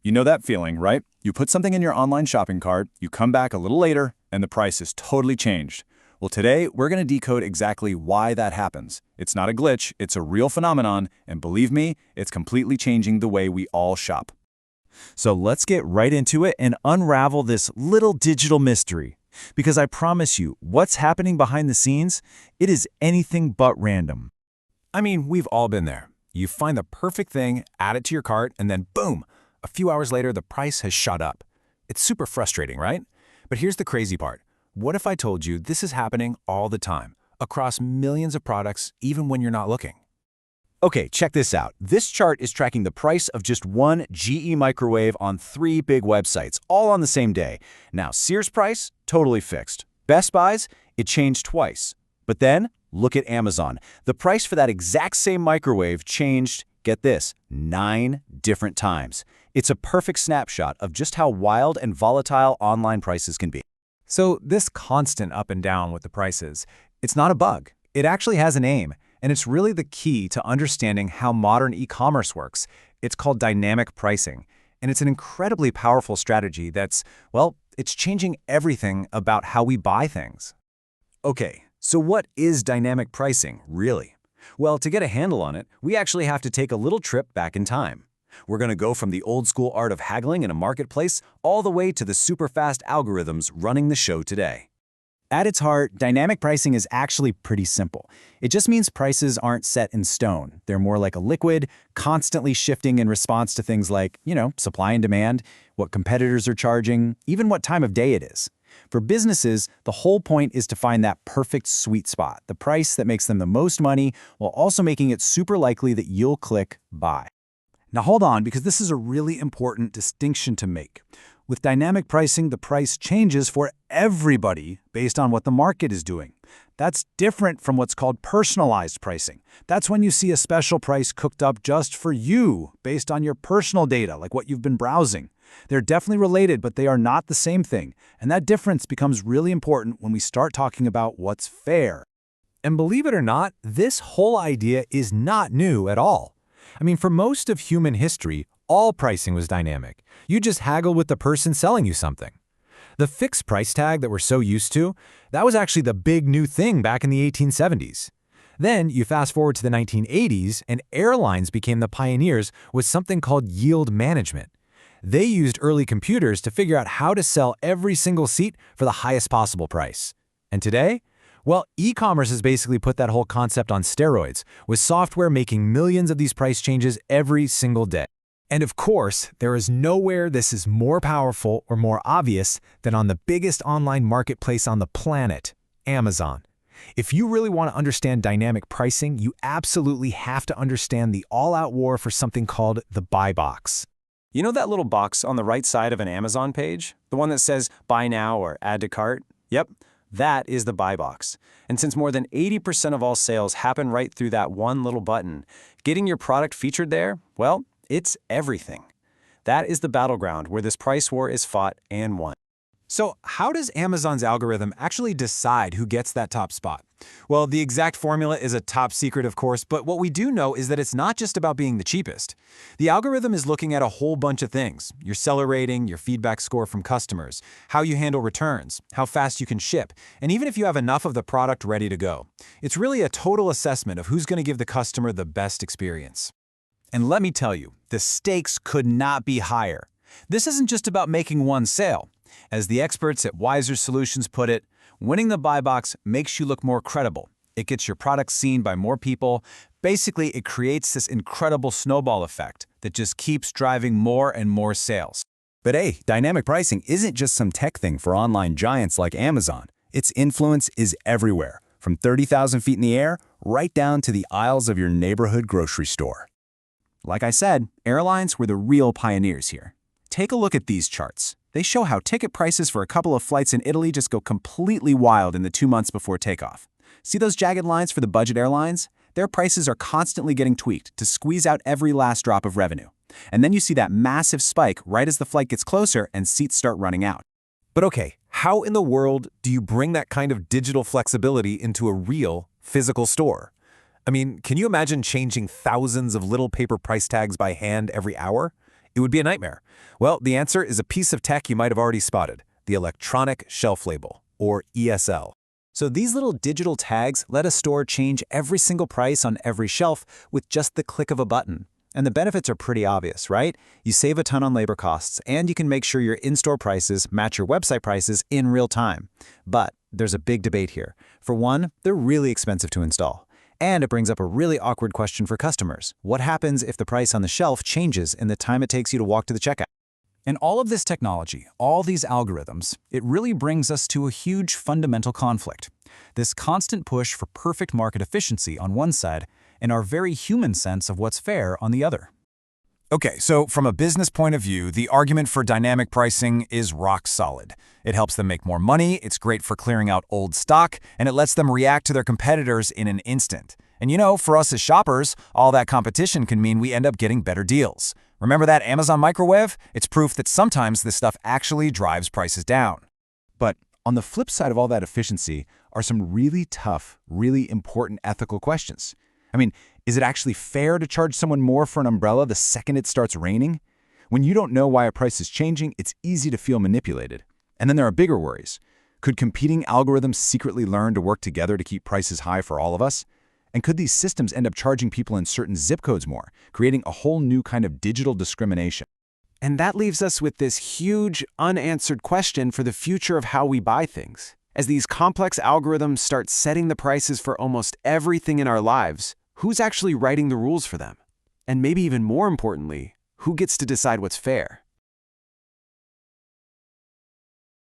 You know that feeling, right? You put something in your online shopping cart, you come back a little later, and the price is totally changed. Well, today, we're going to decode exactly why that happens. It's not a glitch, it's a real phenomenon, and believe me, it's completely changing the way we all shop. So let's get right into it and unravel this little digital mystery. Because I promise you, what's happening behind the scenes, it is anything but random. I mean, we've all been there. You find the perfect thing, add it to your cart, and then boom, a few hours later, the price has shot up. It's super frustrating, right? But here's the crazy part. What if I told you this is happening all the time, across millions of products, even when you're not looking? Okay, check this out. This chart is tracking the price of just one GE microwave on 3 big websites, all on the same day. Now, Sears price, totally fixed. Best Buy's, it changed twice. But then, look at Amazon. The price for that exact same microwave changed, get this, 9 different times. It's a perfect snapshot of just how wild and volatile online prices can be. So this constant up and down with the prices, it's not a bug. It actually has a name, and it's really the key to understanding how modern e-commerce works. It's called dynamic pricing, and it's an incredibly powerful strategy that's, well, it's changing everything about how we buy things. Okay, so what is dynamic pricing, really? Well, to get a handle on it, we actually have to take a little trip back in time. We're going to go from the old-school art of haggling in a marketplace all the way to the super-fast algorithms running the show today. At its heart, dynamic pricing is actually pretty simple. It just means prices aren't set in stone. They're more like a liquid, constantly shifting in response to things like, supply and demand, what competitors are charging, even what time of day it is. For businesses, the whole point is to find that perfect sweet spot, the price that makes them the most money, while also making it super likely that you'll click buy. Now hold on, because this is a really important distinction to make. With dynamic pricing, the price changes for everybody based on what the market is doing. That's different from what's called personalized pricing. That's when you see a special price cooked up just for you based on your personal data, like what you've been browsing. They're definitely related, but they are not the same thing. And that difference becomes really important when we start talking about what's fair. And believe it or not, this whole idea is not new at all. I mean, for most of human history, all pricing was dynamic. You just haggle with the person selling you something. The fixed price tag that we're so used to, that was actually the big new thing back in the 1870s. Then you fast forward to the 1980s, and airlines became the pioneers with something called yield management. They used early computers to figure out how to sell every single seat for the highest possible price. And today? Well, e-commerce has basically put that whole concept on steroids, with software making millions of these price changes every single day. And of course, there is nowhere this is more powerful or more obvious than on the biggest online marketplace on the planet, Amazon. If you really want to understand dynamic pricing, you absolutely have to understand the all-out war for something called the buy box. You know that little box on the right side of an Amazon page? The one that says buy now or add to cart? Yep, that is the buy box. And since more than 80% of all sales happen right through that one little button, getting your product featured there, well, it's everything. That is the battleground where this price war is fought and won. So how does Amazon's algorithm actually decide who gets that top spot? Well, the exact formula is a top secret, of course, but what we do know is that it's not just about being the cheapest. The algorithm is looking at a whole bunch of things: your seller rating, your feedback score from customers, how you handle returns, how fast you can ship, and even if you have enough of the product ready to go. It's really a total assessment of who's going to give the customer the best experience. And let me tell you, the stakes could not be higher. This isn't just about making one sale. As the experts at Wiser Solutions put it, winning the buy box makes you look more credible. It gets your product seen by more people. Basically, it creates this incredible snowball effect that just keeps driving more and more sales. But hey, dynamic pricing isn't just some tech thing for online giants like Amazon. Its influence is everywhere, from 30,000 feet in the air right down to the aisles of your neighborhood grocery store. Like I said, airlines were the real pioneers here. Take a look at these charts. They show how ticket prices for a couple of flights in Italy just go completely wild in the 2 months before takeoff. See those jagged lines for the budget airlines? Their prices are constantly getting tweaked to squeeze out every last drop of revenue. And then you see that massive spike right as the flight gets closer and seats start running out. But okay, how in the world do you bring that kind of digital flexibility into a real, physical store? I mean, can you imagine changing thousands of little paper price tags by hand every hour? It would be a nightmare. Well, the answer is a piece of tech you might have already spotted, the electronic shelf label, or ESL. So these little digital tags let a store change every single price on every shelf with just the click of a button. And the benefits are pretty obvious, right? You save a ton on labor costs, and you can make sure your in-store prices match your website prices in real time. But there's a big debate here. For one, they're really expensive to install. And it brings up a really awkward question for customers. What happens if the price on the shelf changes in the time it takes you to walk to the checkout? And all of this technology, all these algorithms, it really brings us to a huge fundamental conflict. This constant push for perfect market efficiency on one side, and our very human sense of what's fair on the other. Okay, so from a business point of view, the argument for dynamic pricing is rock solid. It helps them make more money, it's great for clearing out old stock, and it lets them react to their competitors in an instant. And you know, for us as shoppers, all that competition can mean we end up getting better deals. Remember that Amazon microwave? It's proof that sometimes this stuff actually drives prices down. But on the flip side of all that efficiency are some really tough, really important ethical questions. I mean, is it actually fair to charge someone more for an umbrella the second it starts raining? When you don't know why a price is changing, it's easy to feel manipulated. And then there are bigger worries. Could competing algorithms secretly learn to work together to keep prices high for all of us? And could these systems end up charging people in certain zip codes more, creating a whole new kind of digital discrimination? And that leaves us with this huge, unanswered question for the future of how we buy things. As these complex algorithms start setting the prices for almost everything in our lives, who's actually writing the rules for them? And maybe even more importantly, who gets to decide what's fair?